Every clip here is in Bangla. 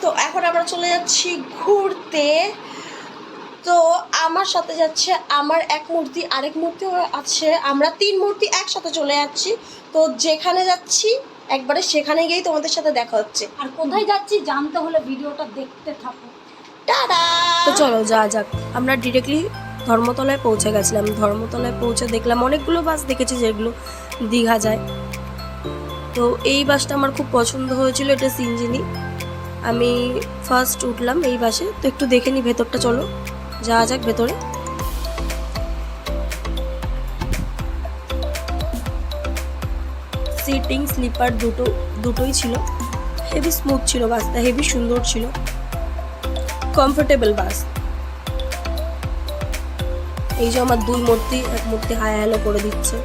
তো এখন আমরা চলে যাচ্ছি ঘুরতে। তো আমার সাথে যাচ্ছে আমার এক মূর্তি, আরেক মূর্তিও আছে, আমরা 3 মূর্তি একসাথে চলে যাচ্ছি। তো যেখানে যাচ্ছি একবারে সেখানে গিয়েই তোমাদের সাথে দেখা হচ্ছে। আর কোথায় যাচ্ছি জানতে হলে ভিডিওটা দেখতে থাকো। টাটা। তো চলো যা যাক। আমরা ডিরেক্টলি ধর্মতলায় পৌঁছে গেছিলাম। ধর্মতলায় পৌঁছে দেখলাম অনেকগুলো বাস দেখেছি যেগুলো দীঘা যায়। তো এই বাসটা আমার খুব পছন্দ হয়েছিল, এটা সিনজিনি। আমি ফার্স্ট উঠলাম এই বাসে। তো একটু দেখে নিই ভেতরটা, চলো যাওয়া যাক ভেতরে। সিটিং স্লিপার দুটোই ছিল। হেভি স্মুথ ছিল বাসটা, হেভি সুন্দর ছিল, কমফোর্টেবল বাস। এই যে আমার 2 মূর্তি, এক মূর্তি হাই হ্যালো করে দিচ্ছে।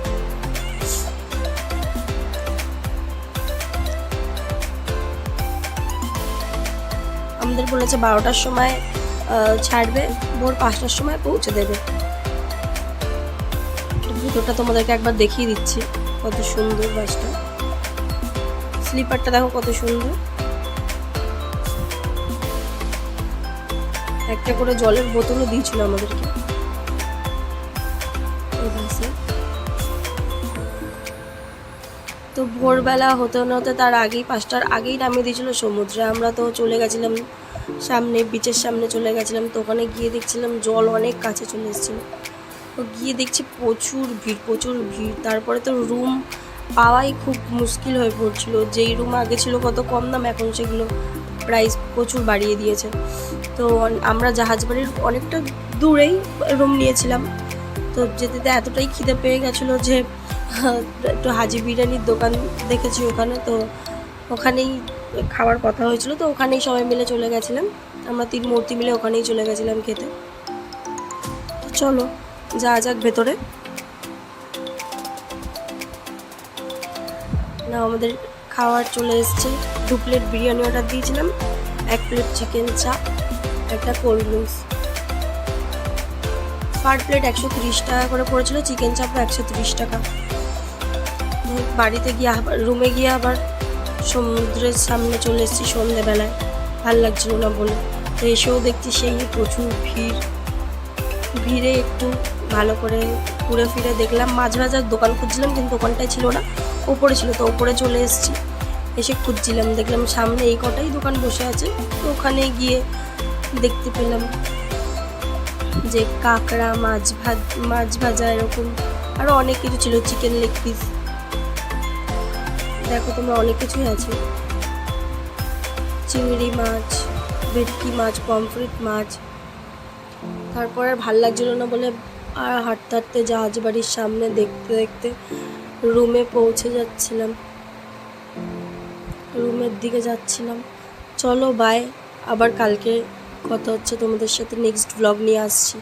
আমাদের বলেছে 12টার সময় ছাড়বে, ভোর 5টার সময় পৌঁছে দেবে। ভিতরটা তোমাদেরকে একবার দেখিয়ে দিচ্ছি, কত সুন্দর বাসটা। স্লিপারটা দেখো কত সুন্দর। একটা করে জলের বোতলও দিয়েছিল আমাদেরকে এই বাসে। তো ভোরবেলা হতে না হতে তার আগেই 5টার আগেই নামিয়ে দিয়েছিল সমুদ্রে। আমরা তো চলে গেছিলাম সামনে, বিচের সামনে চলে গেছিলাম। তো ওখানে গিয়ে দেখছিলাম জল অনেক কাছে চলে এসেছিলো। তো গিয়ে দেখছি প্রচুর ভিড়। তারপরে তো রুম পাওয়াই খুব মুশকিল হয়ে পড়ছিল। যেই রুম আগে ছিল কত কম দাম, এখন সেগুলো প্রাইস প্রচুর বাড়িয়ে দিয়েছে। তো আমরা জাহাজবাড়ির অনেকটা দূরেই রুম নিয়েছিলাম। তো যেতে এতটাই খিদে পেয়ে গেছিলো যে একটু হাজি বিরিয়ানির দোকান দেখেছি ওখানে। তো ওখানেই খাওয়ার কথা হয়েছিল, তো ওখানেই সবাই মিলে চলে গেছিলাম। আমরা 3 মূর্তি মিলে ওখানেই চলে গেছিলাম খেতে। চলো যা যাক ভেতরে। না আমাদের খাওয়ার চলে এসছে। 2 প্লেট বিরিয়ানি অর্ডার দিয়েছিলাম, 1 প্লেট চিকেন চাপ, একটা কোল্ড ড্রিঙ্কস। পার প্লেট 130 টাকা করে পড়েছিল, চিকেন চাপও 130 টাকা। বাড়িতে গিয়ে আবার রুমে গিয়ে আবার সমুদ্রের সামনে চলে এসেছি সন্ধ্যেবেলায়, ভাল লাগছিল না বলে। তো এসেও দেখছি সেই প্রচুর ভিড়ে একটু ভালো করে ঘুরে ফিরে দেখলাম। মাছ ভাজার দোকান খুঁজছিলাম কিন্তু ওখানটায় ছিল না, ওপরে ছিল। তো ওপরে চলে এসেছি, এসে খুঁজছিলাম, দেখলাম সামনে এই কটাই দোকান বসে আছে। তো ওখানে গিয়ে দেখতে পেলাম যে কাঁকড়া, মাছ ভাজা, এরকম আরও অনেক কিছু ছিল, চিকেন লেগ পিস। দেখো তোমরা অনেক কিছুই আছে, চিংড়ি মাছ, ভেটকি মাছ, পমফ্রেট মাছ। তারপরে আর ভাল লাগছিল না বলে আর হাঁটতে হাঁটতে জাহাজ বাড়ির সামনে দেখতে দেখতে রুমে পৌঁছে যাচ্ছিলাম, রুমের দিকে যাচ্ছিলাম। চলো বাই, আবার কালকে কথা হচ্ছে তোমাদের সাথে, নেক্সট ব্লগ নিয়ে আসছি।